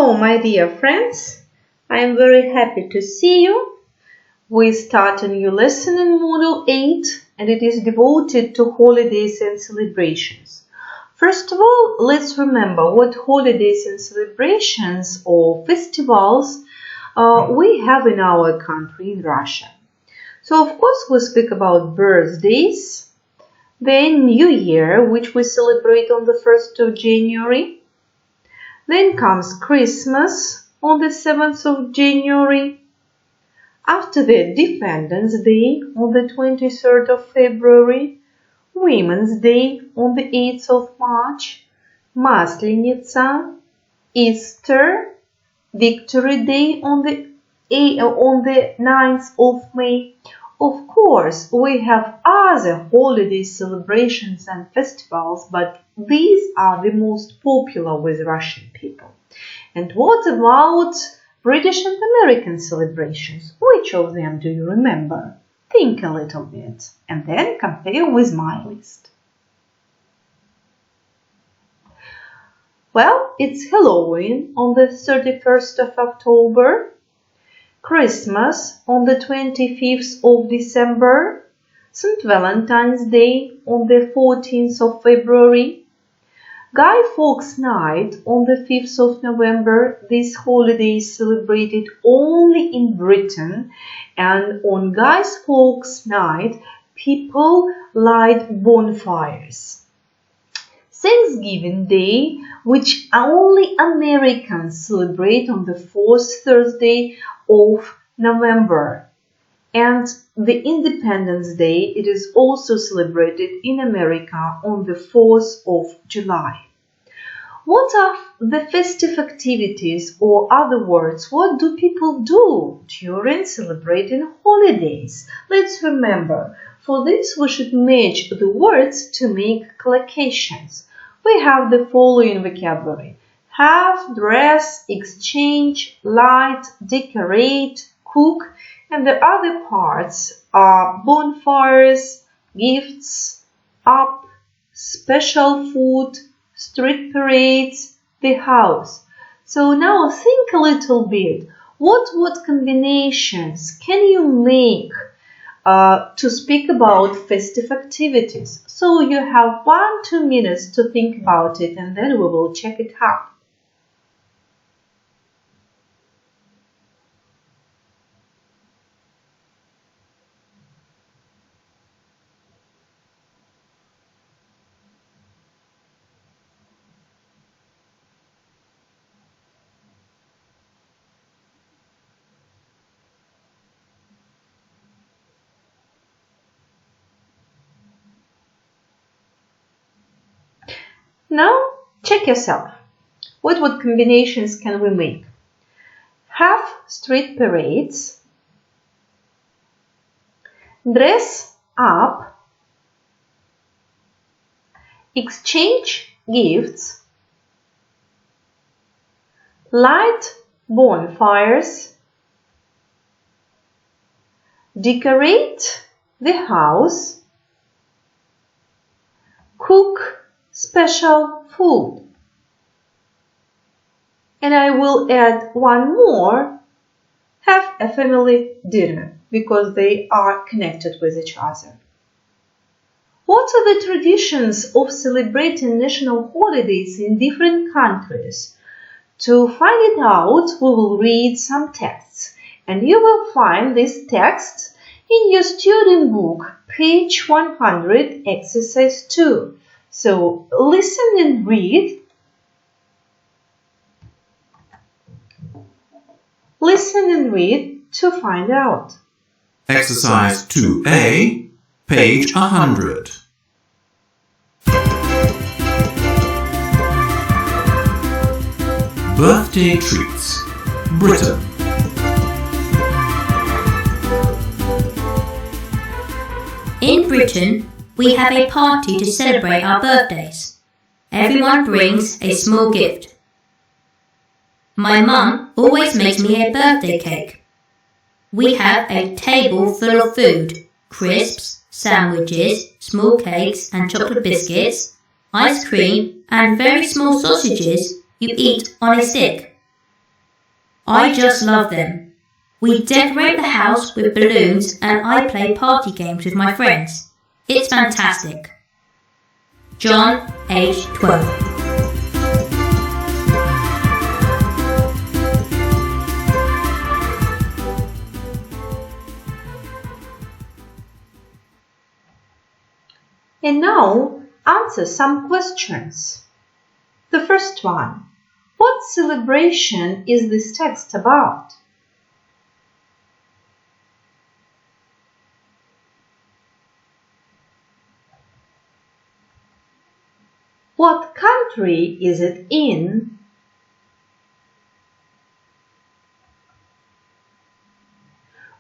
Hello, my dear friends. I am very happy to see you. We start a new lesson in Module 8 and it is devoted to holidays and celebrations. First of all, let's remember what holidays and celebrations or festivals we have in our country, in Russia. So, of course, we speak about birthdays, then New Year, which we celebrate on the 1st of January. Then comes Christmas on the 7th of January. After that, Independence Day on the 23rd of February, Women's Day on the 8th of March, Maslenitsa, Easter, Victory Day on the 9th of May. Of course, we have other holiday celebrations and festivals, but these are the most popular with Russian people. And what about British and American celebrations? Which of them do you remember? Think a little bit and then compare with my list. Well, it's Halloween on the 31st of October. Christmas on the 25th of December, St. Valentine's Day on the 14th of February, Guy Fawkes Night on the 5th of November. This holiday is celebrated only in Britain, and on Guy Fawkes Night, people light bonfires. Thanksgiving Day, which only Americans celebrate on the 4th Thursday of November, and the Independence Day, it is also celebrated in America on the 4th of July. What are the festive activities, or other words, what do people do during celebrating holidays? Let's remember, for this we should match the words to make collocations. We have the following vocabulary: have, dress, exchange, light, decorate, cook, and the other parts are bonfires, gifts, up, special food, street parades, the house. So now think a little bit. What combinations can you make to speak about festive activities? So you have 1-2 minutes to think about it and then we will check it out. Now, check yourself. What combinations can we make? Have street parades, dress up, exchange gifts, light bonfires, decorate the house, cook special food. And I will add one more, have a family dinner, because they are connected with each other. What are the traditions of celebrating national holidays in different countries? To find it out, we will read some texts, and you will find these texts in your student book, page 100, exercise 2. So listen and read. Listen and read to find out. Exercise 2A, page 100. Birthday treats. Britain. In Britain, we have a party to celebrate our birthdays. Everyone brings a small gift. My mum always makes me a birthday cake. We have a table full of food, crisps, sandwiches, small cakes and chocolate biscuits, ice cream and very small sausages you eat on a stick. I just love them. We decorate the house with balloons and I play party games with my friends. It's fantastic. John, age 12. And now, answer some questions. The first one. What celebration is this text about? What country is it in?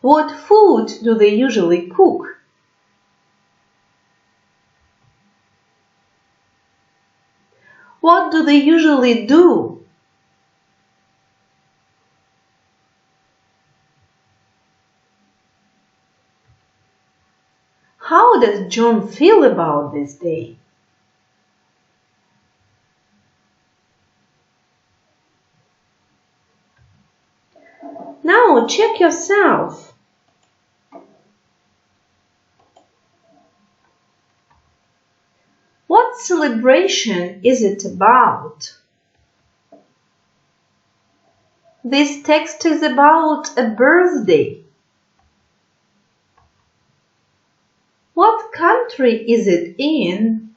What food do they usually cook? What do they usually do? How does John feel about this day? Now check yourself. What celebration is it about? This text is about a birthday. What country is it in?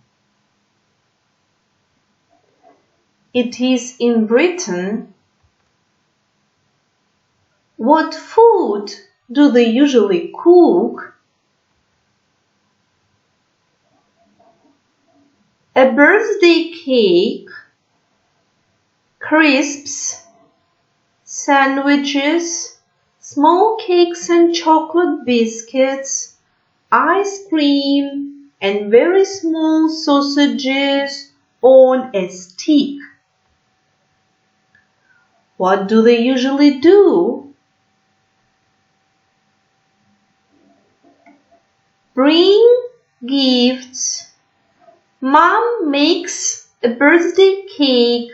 It is in Britain. What food do they usually cook? A birthday cake, crisps, sandwiches, small cakes and chocolate biscuits, ice cream, and very small sausages on a stick. What do they usually do? Bring gifts. Mom makes a birthday cake.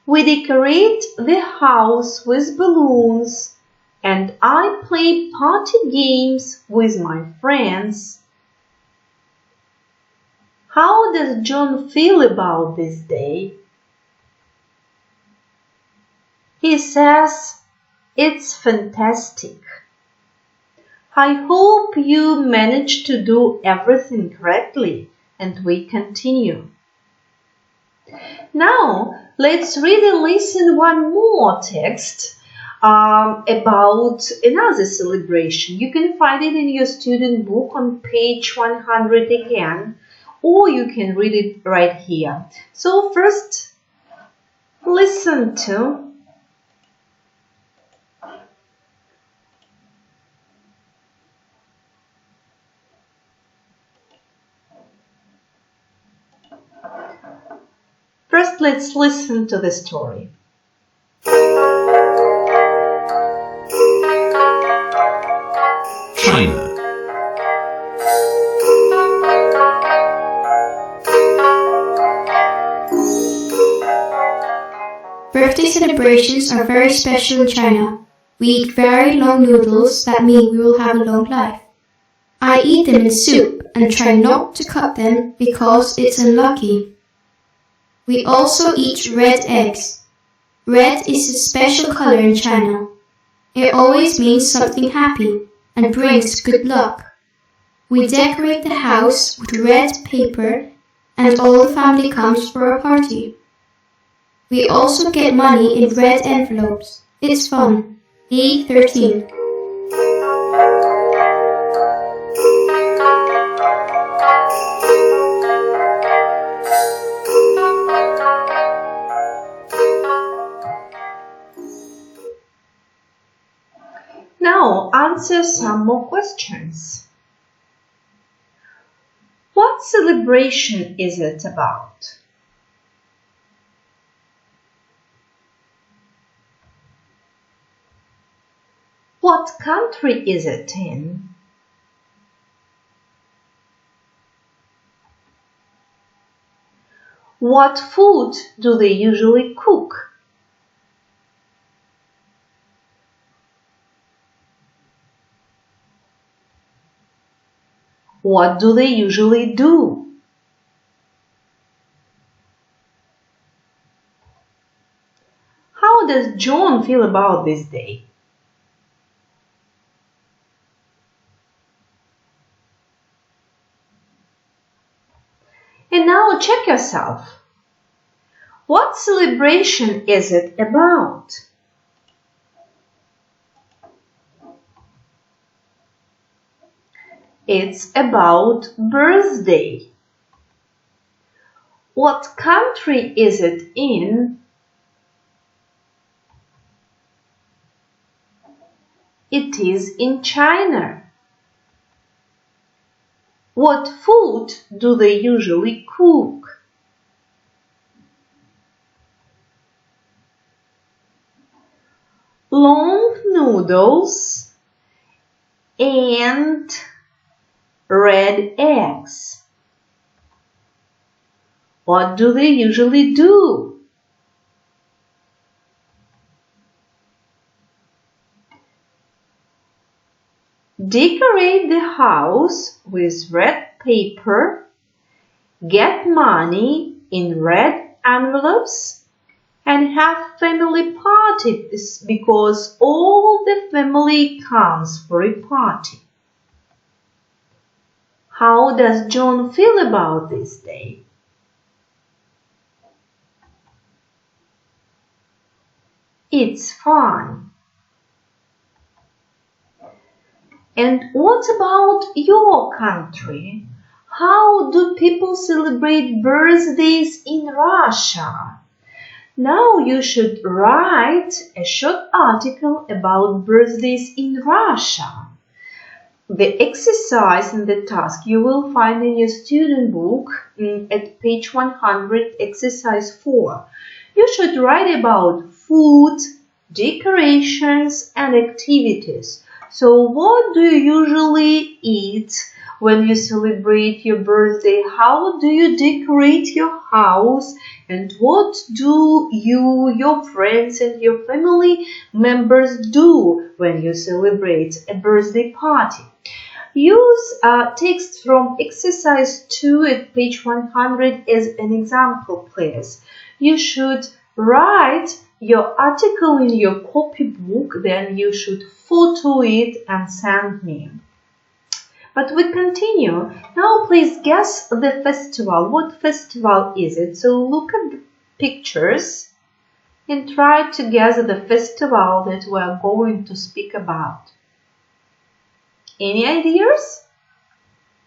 We decorate the house with balloons and I play party games with my friends. How does John feel about this day? He says, "It's fantastic. I hope you managed to do everything correctly," and we continue. Now, let's read and listen one more text about another celebration. You can find it in your student book on page 100 again, or you can read it right here. So first, listen to First, let's listen to the story. China. Birthday celebrations are very special in China. We eat very long noodles that mean we will have a long life. I eat them in soup and try not to cut them because it's unlucky. We also eat red eggs. Red is a special color in China. It always means something happy and brings good luck. We decorate the house with red paper and all the family comes for a party. We also get money in red envelopes. It's fun. E13. Now answer some more questions. What celebration is it about? What country is it in? What food do they usually cook? What do they usually do? How does John feel about this day? And now check yourself. What celebration is it about? It's about birthday. What country is it in? It is in China. What food do they usually cook? Long noodles and red eggs. What do they usually do? Decorate the house with red paper, get money in red envelopes, and have family parties because all the family comes for a party. How does John feel about this day? It's fun. And what about your country? How do people celebrate birthdays in Russia? Now you should write a short article about birthdays in Russia. The exercise and the task you will find in your student book at page 100, exercise 4. You should write about food, decorations and activities. So what do you usually eat when you celebrate your birthday? How do you decorate your house? And what do you, your friends and your family members do when you celebrate a birthday party? Use text from exercise 2 at page 100 as an example, please. You should write your article in your copybook, then you should photo it and send me. But we continue. Now please guess the festival. What festival is it? So look at the pictures and try to guess the festival that we are going to speak about. Any ideas?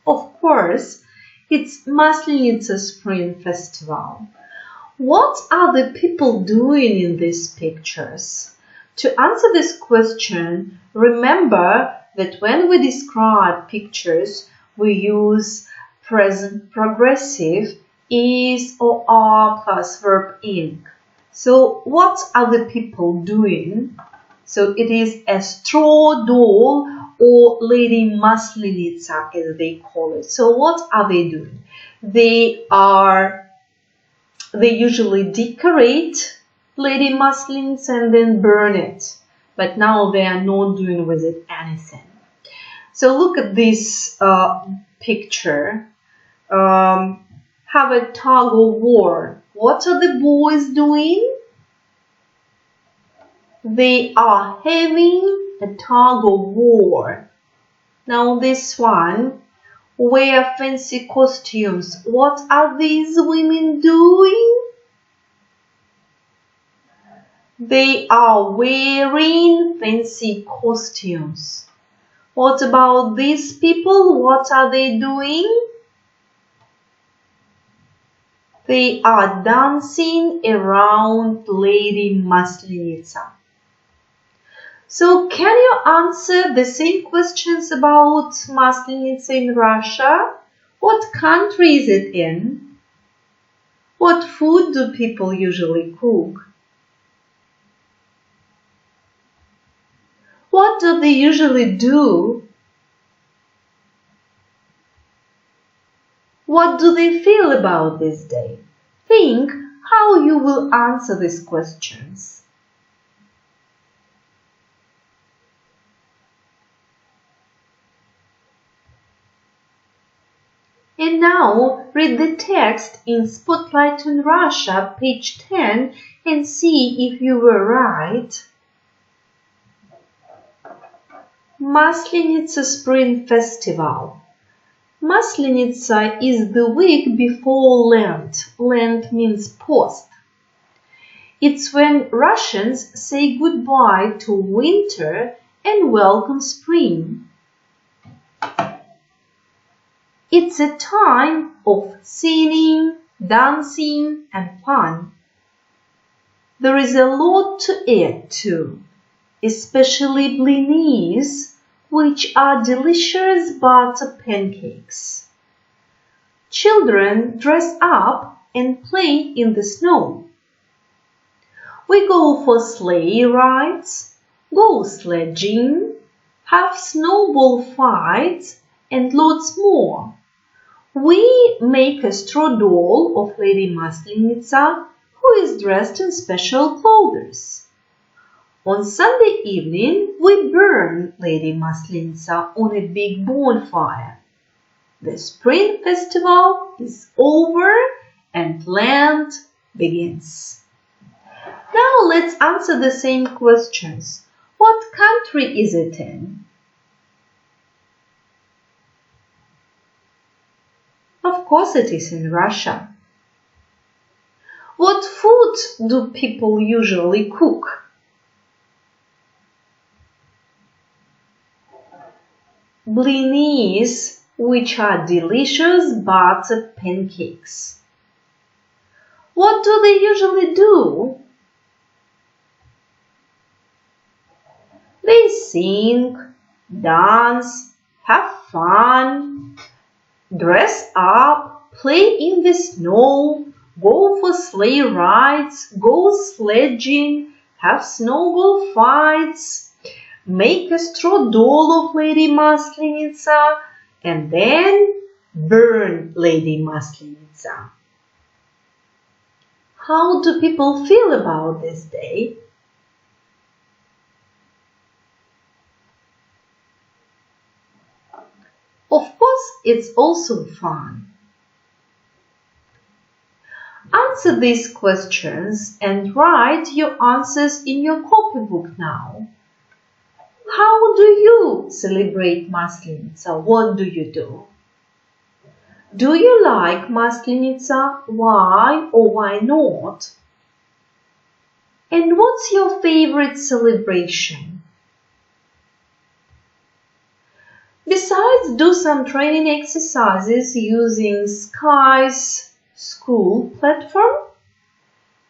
Of course, it's Maslenitsa Spring Festival. What are the people doing in these pictures? To answer this question, remember that when we describe pictures, we use present progressive is or are plus verb ing. So what are the people doing? So it is a straw doll or Lady Maslenitsa as they call it. So what are they doing? They usually decorate Lady Maslenitsa and then burn it. But now they are not doing with it anything. So look at this picture. Have a tug of war. What are the boys doing? They are having a tug of war. Now this one, wear fancy costumes. What are these women doing? They are wearing fancy costumes. What about these people? What are they doing? They are dancing around Lady Maslenitsa. So can you answer the same questions about Maslenitsa in Russia? What country is it in? What food do people usually cook? What do they usually do? What do they feel about this day? Think how you will answer these questions. And now read the text in Spotlight on Russia, page 10, and see if you were right. Maslenitsa Spring Festival. Maslenitsa is the week before Lent. Lent means post. It's when Russians say goodbye to winter and welcome spring. It's a time of singing, dancing, and fun. There is a lot to eat too, especially blinis, which are delicious butter pancakes. Children dress up and play in the snow. We go for sleigh rides, go sledging, have snowball fights, and lots more. We make a straw doll of Lady Maslenitsa, who is dressed in special clothes. On Sunday evening, we burn Lady Maslenitsa on a big bonfire. The Spring Festival is over and Lent begins. Now let's answer the same questions. What country is it in? Of course it is in Russia. What food do people usually cook? Blinis, which are delicious butter pancakes. What do they usually do? They sing, dance, have fun, dress up, play in the snow, go for sleigh rides, go sledging, have snowball fights, make a straw doll of Lady Maslenitsa, and then burn Lady Maslenitsa. How do people feel about this day? Of course, it's also fun. Answer these questions and write your answers in your copybook now. How do you celebrate Maslenitsa? What do you do? Do you like Maslenitsa? Why or why not? And what's your favorite celebration? Besides, do some training exercises using Sky's school platform.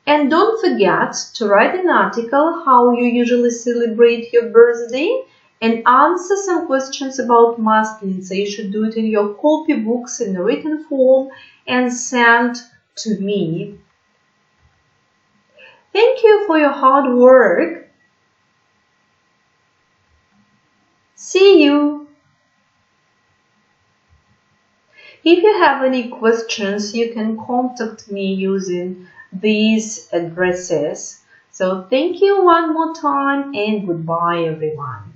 And don't forget to write an article how you usually celebrate your birthday and answer some questions about Maslenitsa. You should do it in your copybooks in a written form and send to me. Thank you for your hard work. See you. If you have any questions, you can contact me using these addresses. So thank you one more time and goodbye everyone.